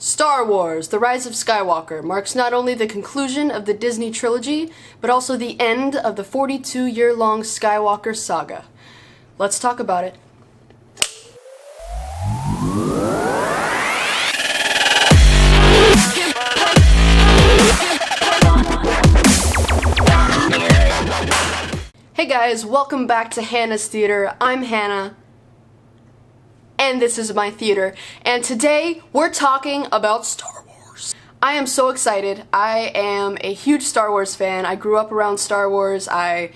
Star Wars: The Rise of Skywalker marks not only the conclusion of the Disney trilogy, but also the end of the 42-year-long Skywalker saga. Let's talk about it. Hey guys, welcome back to Hannah's Theater. I'm Hannah, and this is my theater, and today we're talking about Star Wars. I am so excited. I am a huge Star Wars fan. I grew up around Star Wars. I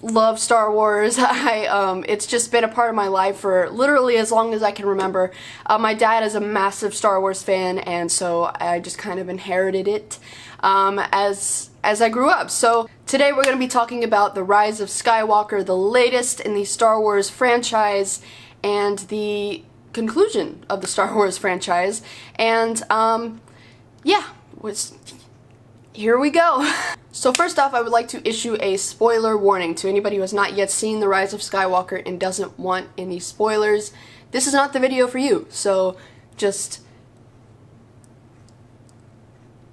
love Star Wars. It's just been a part of my life for literally as long as I can remember. My dad is a massive Star Wars fan, and so I just kind of inherited it as I grew up. So today we're going to be talking about The Rise of Skywalker, the latest in the Star Wars franchise, and the conclusion of the Star Wars franchise. And here we go. So first off, I would like to issue a spoiler warning to anybody who has not yet seen The Rise of Skywalker and doesn't want any spoilers. This is not the video for you, so just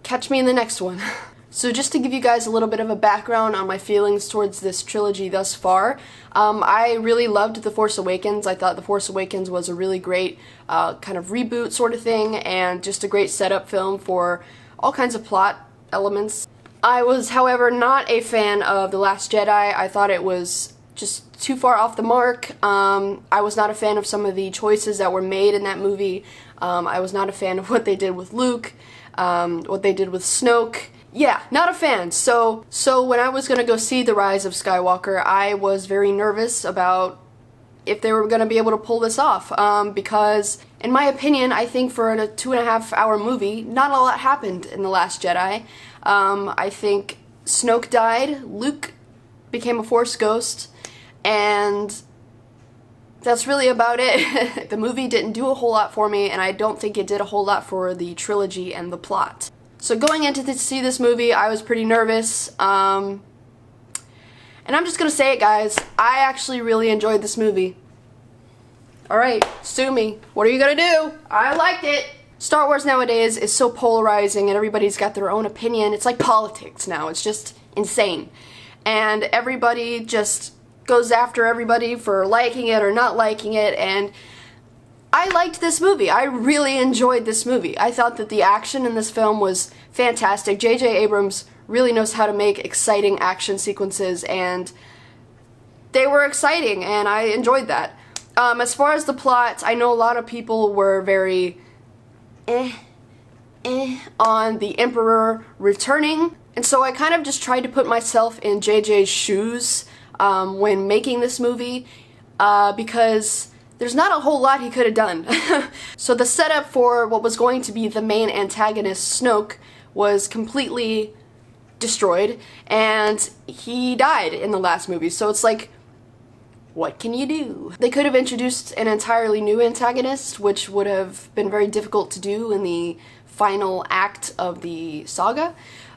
catch me in the next one. So just to give you guys a little bit of a background on my feelings towards this trilogy thus far, I really loved The Force Awakens. I thought The Force Awakens was a really great kind of reboot sort of thing, and just a great setup film for all kinds of plot elements. I was, however, not a fan of The Last Jedi. I thought it was just too far off the mark. I was not a fan of some of the choices that were made in that movie. I was not a fan of what they did with Luke, what they did with Snoke. Yeah, not a fan. So when I was going to go see The Rise of Skywalker, I was very nervous about if they were going to be able to pull this off, because in my opinion, I think for a 2.5-hour movie, not a lot happened in The Last Jedi. I think Snoke died, Luke became a Force ghost, and that's really about it. The movie didn't do a whole lot for me, and I don't think it did a whole lot for the trilogy and the plot. So going into to see this movie, I was pretty nervous, and I'm just gonna say it, guys, I actually really enjoyed this movie. Alright, sue me. What are you gonna do? I liked it! Star Wars nowadays is so polarizing and everybody's got their own opinion. It's like politics now. It's just insane. And everybody just goes after everybody for liking it or not liking it, and I liked this movie. I really enjoyed this movie. I thought that the action in this film was fantastic. J.J. Abrams really knows how to make exciting action sequences, and they were exciting, and I enjoyed that. As far as the plot, I know a lot of people were very on the Emperor returning, and so I kind of just tried to put myself in JJ's shoes when making this movie, because there's not a whole lot he could have done. So the setup for what was going to be the main antagonist, Snoke, was completely destroyed, and he died in the last movie, so it's like, what can you do? They could have introduced an entirely new antagonist, which would have been very difficult to do in the final act of the saga,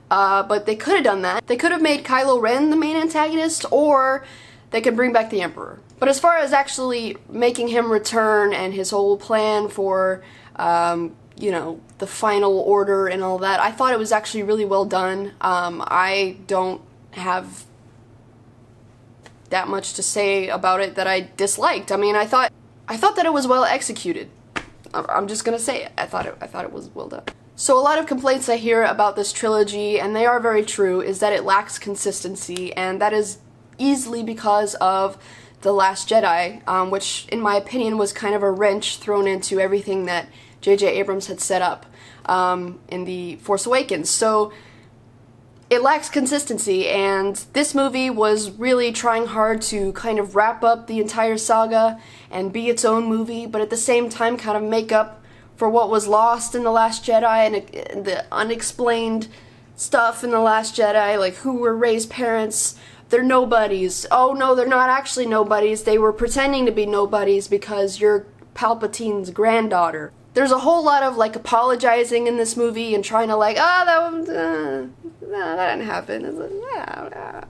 but they could have done that. They could have made Kylo Ren the main antagonist, or they could bring back the Emperor. But as far as actually making him return and his whole plan for, you know, the final order and all that, I thought it was actually really well done. I don't have that much to say about it that I disliked. I mean, I thought that it was well executed. I'm just gonna say it. I thought it was well done. So a lot of complaints I hear about this trilogy, and they are very true, is that it lacks consistency, and that is easily because of The Last Jedi, which in my opinion was kind of a wrench thrown into everything that J.J. Abrams had set up in The Force Awakens. So it lacks consistency, and this movie was really trying hard to kind of wrap up the entire saga and be its own movie, but at the same time kind of make up for what was lost in The Last Jedi and the unexplained stuff in The Last Jedi, like who were Rey's parents. They're nobodies. Oh no, they're not actually nobodies. They were pretending to be nobodies because you're Palpatine's granddaughter. There's a whole lot of like apologizing in this movie and trying to like, that didn't happen. It's like, yeah.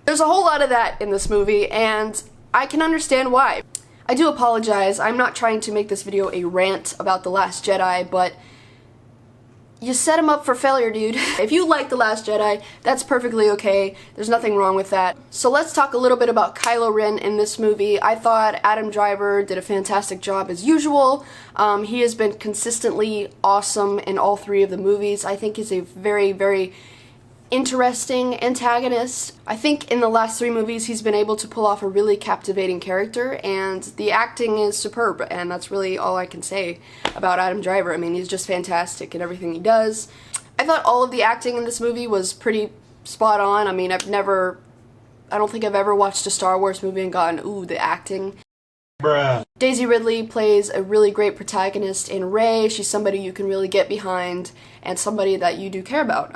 There's a whole lot of that in this movie, and I can understand why. I do apologize. I'm not trying to make this video a rant about The Last Jedi, but you set him up for failure, dude. If you like The Last Jedi, that's perfectly okay. There's nothing wrong with that. So let's talk a little bit about Kylo Ren in this movie. I thought Adam Driver did a fantastic job as usual. He has been consistently awesome in all three of the movies. I think he's a very, very interesting antagonist. I think in the last three movies he's been able to pull off a really captivating character, and the acting is superb, and that's really all I can say about Adam Driver. I mean, he's just fantastic in everything he does. I thought all of the acting in this movie was pretty spot on. I mean, I don't think I've ever watched a Star Wars movie and gone, ooh, the acting. Bruh. Daisy Ridley plays a really great protagonist in Rey. She's somebody you can really get behind and somebody that you do care about.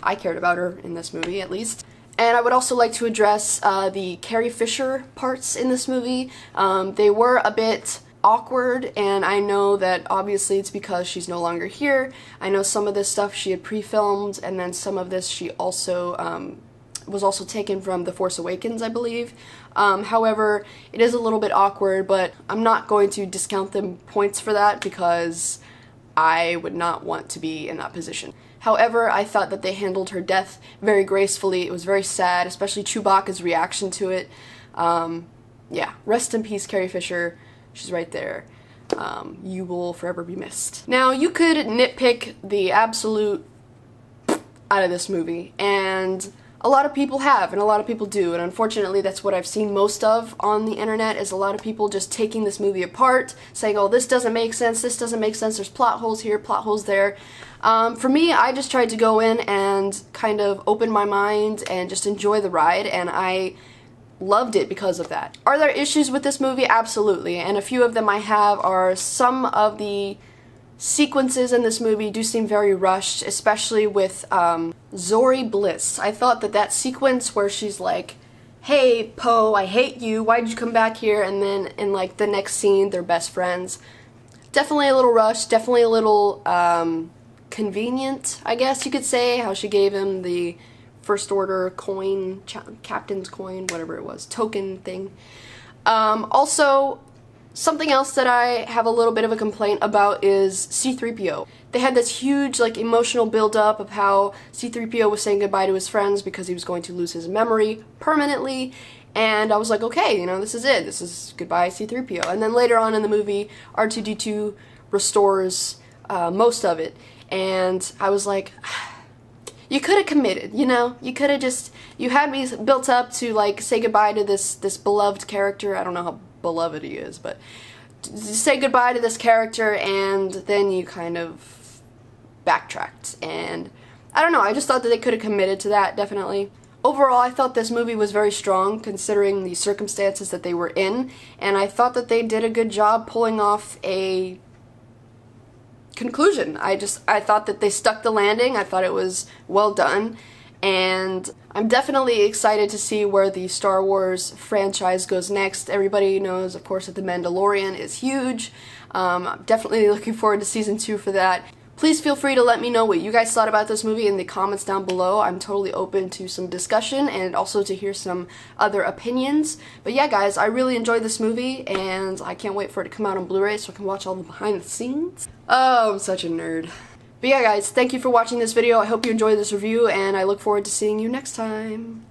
I cared about her in this movie, at least. And I would also like to address the Carrie Fisher parts in this movie. They were a bit awkward, and I know that obviously it's because she's no longer here. I know some of this stuff she had pre-filmed, and then some of this she also was also taken from The Force Awakens, I believe. However, it is a little bit awkward, but I'm not going to discount them points for that because I would not want to be in that position. However, I thought that they handled her death very gracefully. It was very sad, especially Chewbacca's reaction to it. Yeah, rest in peace, Carrie Fisher. She's right there. You will forever be missed. Now, you could nitpick the absolute out of this movie, and a lot of people have, and a lot of people do, and unfortunately that's what I've seen most of on the internet, is a lot of people just taking this movie apart, saying, oh, this doesn't make sense, there's plot holes here, plot holes there. For me, I just tried to go in and kind of open my mind and just enjoy the ride, and I loved it because of that. Are there issues with this movie? Absolutely, and a few of them I have are some of the sequences in this movie do seem very rushed, especially with Zori Bliss. I thought that sequence where she's like, hey, Poe, I hate you, why'd you come back here? And then in like the next scene, they're best friends. Definitely a little rushed, definitely a little convenient, I guess you could say, how she gave him the First Order coin, captain's coin, whatever it was, token thing. Also, something else that I have a little bit of a complaint about is C-3PO. They had this huge, like, emotional build-up of how C-3PO was saying goodbye to his friends because he was going to lose his memory permanently, and I was like, okay, you know, this is it. This is goodbye C-3PO. And then later on in the movie, R2-D2 restores most of it, and I was like, you could have committed, you know? You could have just, you had me built up to, like, say goodbye to this beloved character. I don't know how beloved he is, but say goodbye to this character, and then you kind of backtracked, and I don't know, I just thought that they could have committed to that, definitely. Overall, I thought this movie was very strong considering the circumstances that they were in, and I thought that they did a good job pulling off a conclusion. I thought that they stuck the landing. I thought it was well done, and I'm definitely excited to see where the Star Wars franchise goes next. Everybody knows, of course, that The Mandalorian is huge. I'm definitely looking forward to season 2 for that. Please feel free to let me know what you guys thought about this movie in the comments down below. I'm totally open to some discussion and also to hear some other opinions. But yeah, guys, I really enjoyed this movie, and I can't wait for it to come out on Blu-ray so I can watch all the behind the scenes. Oh, I'm such a nerd. But yeah, guys, thank you for watching this video. I hope you enjoyed this review, and I look forward to seeing you next time.